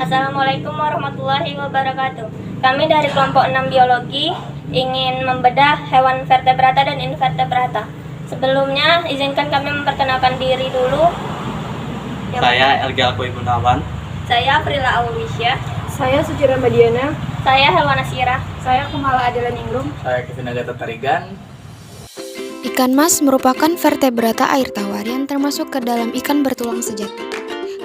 Assalamualaikum warahmatullahi wabarakatuh. Kami dari kelompok 6 biologi ingin membedah hewan vertebrata dan invertebrata. Sebelumnya, izinkan kami memperkenalkan diri dulu. Saya Elga Alkoy Gunawan. Saya Aprila Awisya. Saya Suci Ramadiana. Saya Helwana Sirah. Saya Kumala Adelan Ingrum. Saya Kevin Agatha Tarigan. Ikan mas merupakan vertebrata air tawar yang termasuk ke dalam ikan bertulang sejati.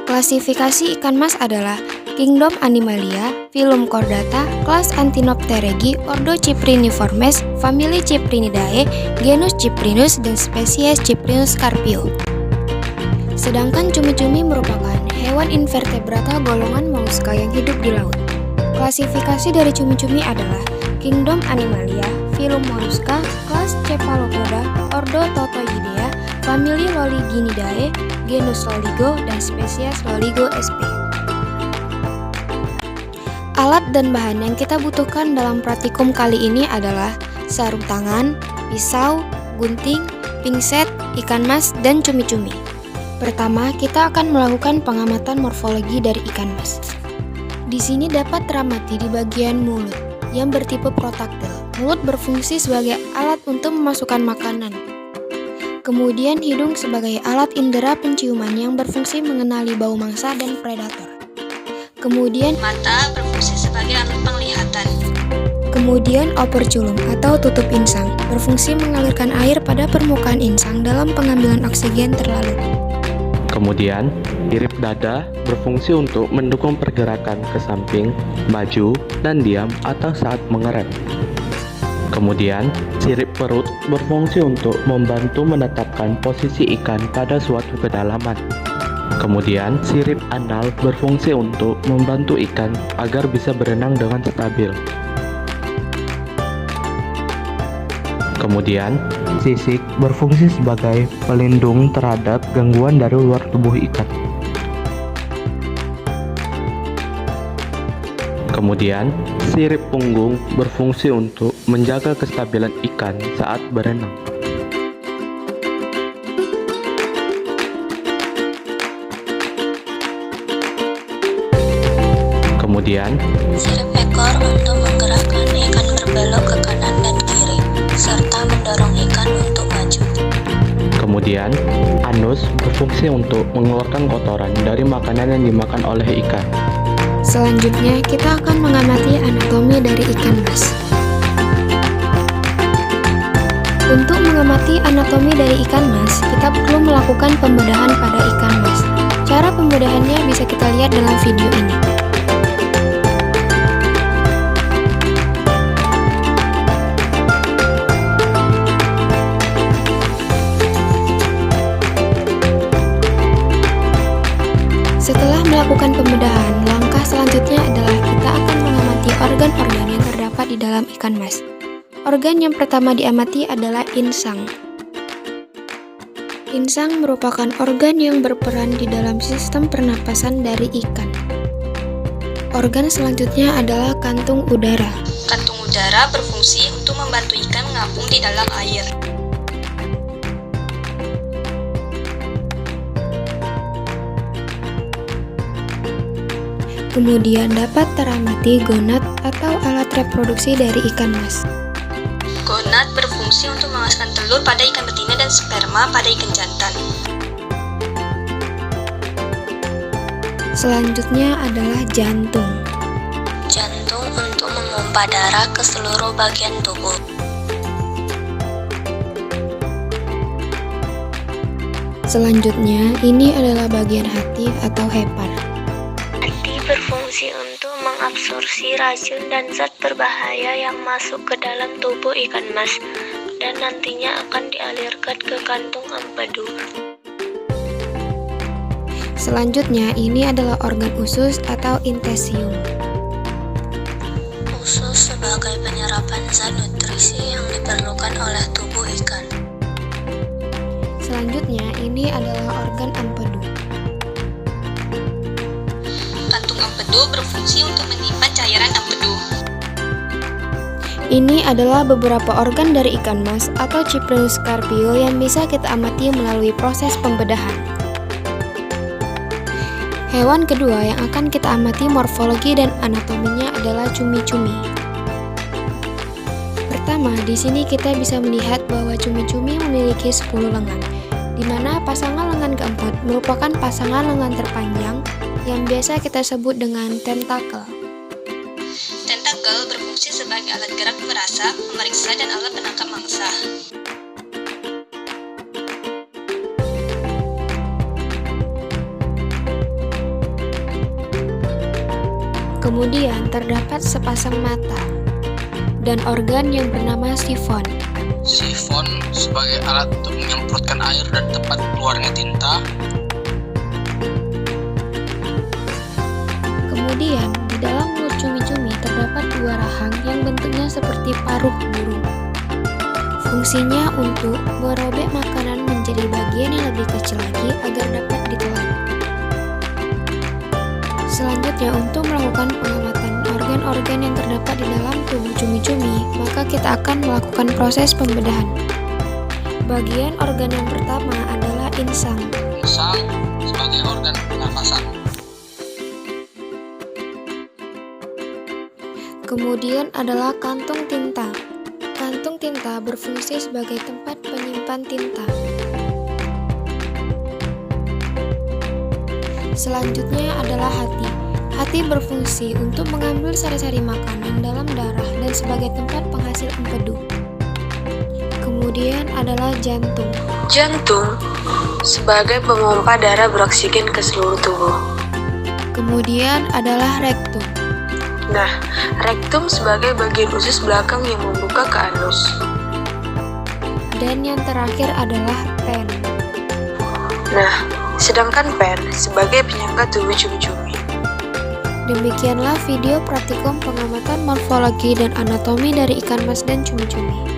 Klasifikasi ikan mas adalah Kingdom Animalia, Phylum Chordata, kelas Anthinopterygii, Ordo Cypriniformes, famili Cyprinidae, genus Cyprinus, dan spesies Cyprinus carpio. Sedangkan cumi-cumi merupakan hewan invertebrata golongan moluska yang hidup di laut. Klasifikasi dari cumi-cumi adalah Kingdom Animalia, Phylum Mollusca, kelas Cephalopoda, Ordo Totoidea, famili Loliginidae, genus Loligo, dan spesies Loligo sp. Alat dan bahan yang kita butuhkan dalam praktikum kali ini adalah sarung tangan, pisau, gunting, pingset, ikan mas, dan cumi-cumi. Pertama, kita akan melakukan pengamatan morfologi dari ikan mas. Di sini dapat teramati di bagian mulut yang bertipe protaktil. Mulut berfungsi sebagai alat untuk memasukkan makanan. Kemudian hidung sebagai alat indera penciuman yang berfungsi mengenali bau mangsa dan predator. Kemudian mata berfungsi sebagai alat penglihatan. Kemudian operculum atau tutup insang berfungsi mengalirkan air pada permukaan insang dalam pengambilan oksigen terlalu. Kemudian, sirip dada berfungsi untuk mendukung pergerakan ke samping, maju, dan diam atau saat mengerem. Kemudian, sirip perut berfungsi untuk membantu menetapkan posisi ikan pada suatu kedalaman. Kemudian, sirip anal berfungsi untuk membantu ikan agar bisa berenang dengan stabil. Kemudian, sisik berfungsi sebagai pelindung terhadap gangguan dari luar tubuh ikan. Kemudian, sirip punggung berfungsi untuk menjaga kestabilan ikan saat berenang. Kemudian, sirip ekor untuk menggerakkan ikan berbelok ke kanan dan kiri, serta mendorong ikan untuk maju. Kemudian, anus berfungsi untuk mengeluarkan kotoran dari makanan yang dimakan oleh ikan. Selanjutnya, kita akan mengamati anatomi dari ikan mas. Untuk mengamati anatomi dari ikan mas, kita perlu melakukan pembedahan pada ikan mas. Cara pembedahannya bisa kita lihat dalam video ini. Setelah melakukan pembedahan, langkah selanjutnya adalah kita akan mengamati organ-organ yang terdapat di dalam ikan mas. Organ yang pertama diamati adalah insang. Insang merupakan organ yang berperan di dalam sistem pernapasan dari ikan. Organ selanjutnya adalah kantung udara. Kantung udara berfungsi untuk membantu ikan mengapung di dalam air. Kemudian dapat teramati gonad atau alat reproduksi dari ikan mas. Gonad berfungsi untuk menghasilkan telur pada ikan betina dan sperma pada ikan jantan. Selanjutnya adalah jantung. Jantung untuk memompa darah ke seluruh bagian tubuh. Selanjutnya, ini adalah bagian hati atau hepar. Berfungsi untuk mengabsorpsi racun dan zat berbahaya yang masuk ke dalam tubuh ikan mas dan nantinya akan dialirkan ke kantung empedu. Selanjutnya, ini adalah organ usus atau intestium. Usus sebagai penyerapan zat nutrisi yang diperlukan oleh tubuh ikan. Selanjutnya, ini adalah organ empedu. Kantung empedu berfungsi untuk menyimpan cairan empedu. Ini adalah beberapa organ dari ikan mas atau Cyprinus carpio yang bisa kita amati melalui proses pembedahan. Hewan kedua yang akan kita amati morfologi dan anatominya adalah cumi-cumi. Pertama, di sini kita bisa melihat bahwa cumi-cumi memiliki 10 lengan, di mana pasangan lengan keempat merupakan pasangan lengan terpanjang yang biasa kita sebut dengan tentakel. Tentakel berfungsi sebagai alat gerak merasa, memeriksa, dan alat penangkap mangsa. Kemudian terdapat sepasang mata dan organ yang bernama sifon. Sifon sebagai alat untuk menyemprotkan air dan tempat keluarnya tinta. Kemudian di dalam mulut cumi-cumi terdapat 2 rahang yang bentuknya seperti paruh burung. Fungsinya untuk merobek makanan menjadi bagian yang lebih kecil lagi agar dapat ditelan. Selanjutnya, untuk melakukan pengamatan organ-organ yang terdapat di dalam tubuh cumi-cumi, maka kita akan melakukan proses pembedahan. Bagian organ yang pertama adalah insang. Insang sebagai organ pernafasan. Kemudian adalah kantung tinta. Kantung tinta berfungsi sebagai tempat penyimpan tinta. Selanjutnya adalah hati. Hati berfungsi untuk mengambil sari-sari makanan dalam darah dan sebagai tempat penghasil empedu. Kemudian adalah jantung. Jantung sebagai pemompa darah beroksigen ke seluruh tubuh. Kemudian adalah rektum. Nah, rektum sebagai bagian usus belakang yang membuka ke anus. Dan yang terakhir adalah pen. Nah, sedangkan pen sebagai penyangga tubuh cumi-cumi. Demikianlah video praktikum pengamatan morfologi dan anatomi dari ikan mas dan cumi-cumi.